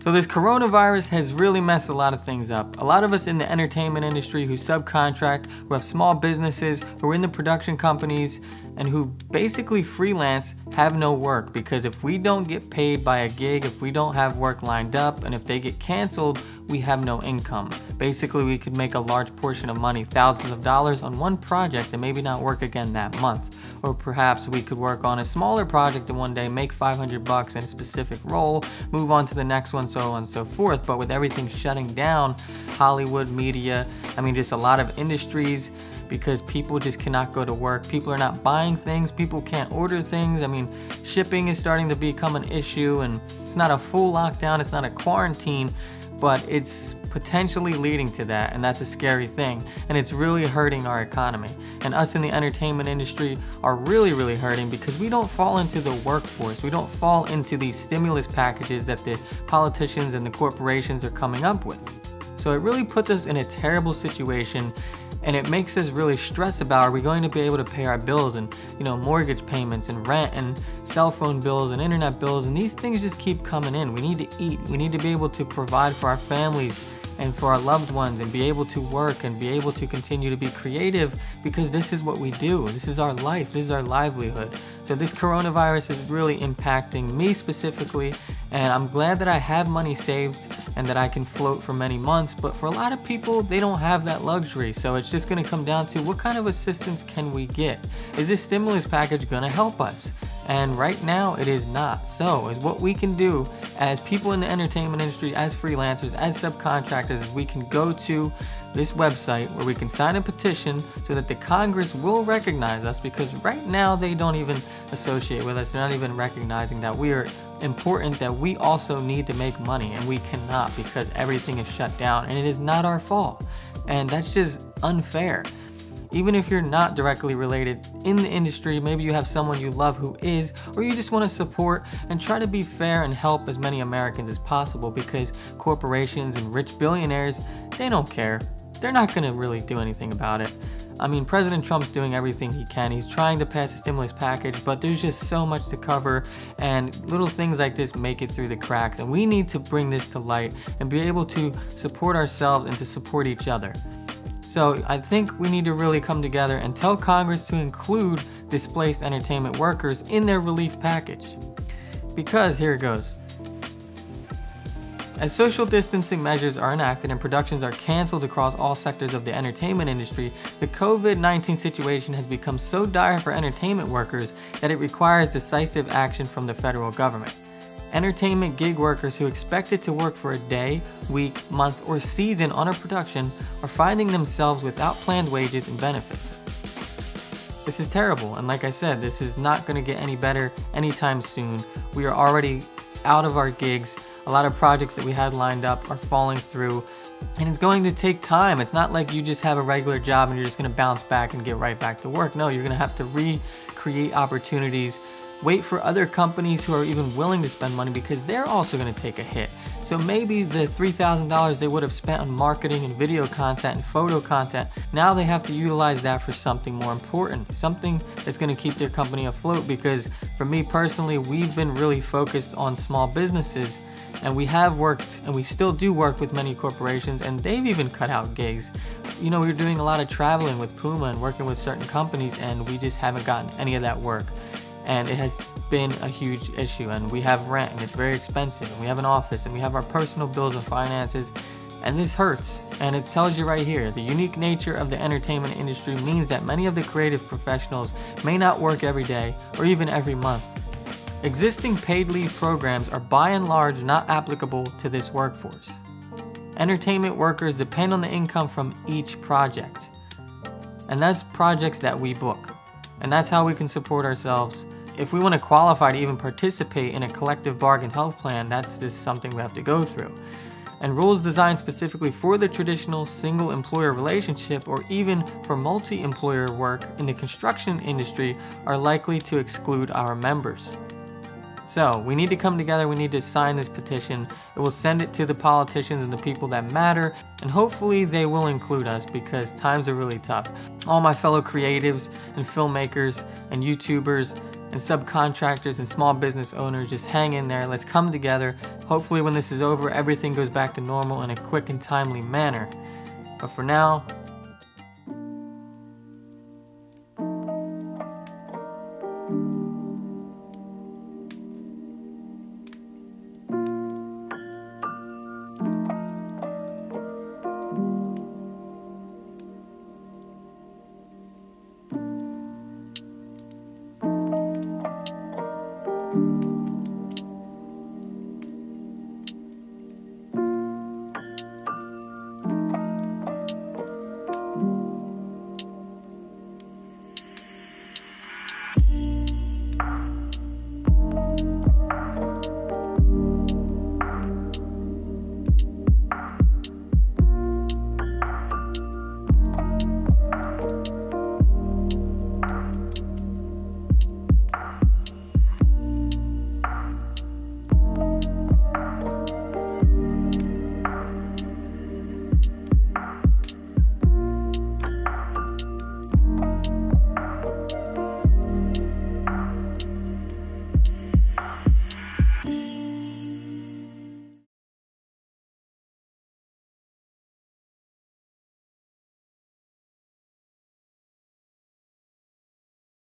So this coronavirus has really messed a lot of things up. A lot of us in the entertainment industry who subcontract, who have small businesses, who are in the production companies, and who basically freelance have no work, because if we don't get paid by a gig, if we don't have work lined up, and if they get canceled, we have no income. Basically, we could make a large portion of money, thousands of dollars on one project and maybe not work again that month. Or perhaps we could work on a smaller project and one day make $500 in a specific role, move on to the next one, so on and so forth. But with everything shutting down, Hollywood, media, I mean just a lot of industries, because people just cannot go to work. People are not buying things, people can't order things. I mean, shipping is starting to become an issue, and it's not a full lockdown, it's not a quarantine, but it's potentially leading to that, and that's a scary thing, and it's really hurting our economy. And us in the entertainment industry are really hurting because we don't fall into the workforce. We don't fall into these stimulus packages that the politicians and the corporations are coming up with. So it really puts us in a terrible situation, and it makes us really stress about, are we going to be able to pay our bills, and mortgage payments and rent and cell phone bills and internet bills, and these things just keep coming in. We need to eat, we need to be able to provide for our families and for our loved ones, and be able to work and be able to continue to be creative, because this is what we do. This is our life, this is our livelihood. So this coronavirus is really impacting me specifically, and I'm glad that I have money saved and that I can float for many months. But for a lot of people, they don't have that luxury. So it's just gonna come down to, what kind of assistance can we get? Is this stimulus package gonna help us? And right now it is not. So is what we can do as people in the entertainment industry, as freelancers, as subcontractors, is we can go to this website where we can sign a petition so that the Congress will recognize us, because right now they don't even associate with us. They're not even recognizing that we are important, that we also need to make money, and we cannot, because everything is shut down, and it is not our fault. And that's just unfair. Even if you're not directly related in the industry, maybe you have someone you love who is, or you just want to support and try to be fair and help as many Americans as possible, because corporations and rich billionaires, they don't care. They're not going to really do anything about it. I mean, President Trump's doing everything he can. He's trying to pass a stimulus package, but there's just so much to cover, and little things like this make it through the cracks, and we need to bring this to light and be able to support ourselves and to support each other. So I think we need to really come together and tell Congress to include displaced entertainment workers in their relief package. Because here it goes. As social distancing measures are enacted and productions are canceled across all sectors of the entertainment industry, the COVID-19 situation has become so dire for entertainment workers that it requires decisive action from the federal government. Entertainment gig workers who expected to work for a day, week, month, or season on a production are finding themselves without planned wages and benefits. This is terrible, and like I said, this is not going to get any better anytime soon. We are already out of our gigs. A lot of projects that we had lined up are falling through, and it's going to take time. It's not like you just have a regular job and you're just going to bounce back and get right back to work. No, you're going to have to recreate opportunities, wait for other companies who are even willing to spend money, because they're also going to take a hit. So maybe the $3,000 they would have spent on marketing and video content and photo content, now they have to utilize that for something more important, something that's going to keep their company afloat. Because for me personally, we've been really focused on small businesses, and we have worked, and we still do work with many corporations, and they've even cut out gigs. We're doing a lot of traveling with Puma and working with certain companies, and we just haven't gotten any of that work. And it has been a huge issue, and we have rent, and it's very expensive, and we have an office, and we have our personal bills and finances, and this hurts. And it tells you right here, the unique nature of the entertainment industry means that many of the creative professionals may not work every day or even every month. Existing paid leave programs are by and large not applicable to this workforce. Entertainment workers depend on the income from each project, and that's projects that we book, and that's how we can support ourselves. If we want to qualify to even participate in a collective bargain health plan, that's just something we have to go through. And rules designed specifically for the traditional single employer relationship, or even for multi-employer work in the construction industry, are likely to exclude our members. So we need to come together, we need to sign this petition. It will send it to the politicians and the people that matter, and hopefully they will include us, because times are really tough. All my fellow creatives and filmmakers and YouTubers, and subcontractors and small business owners, just hang in there. Let's come together. Hopefully when this is over, everything goes back to normal in a quick and timely manner. But for now,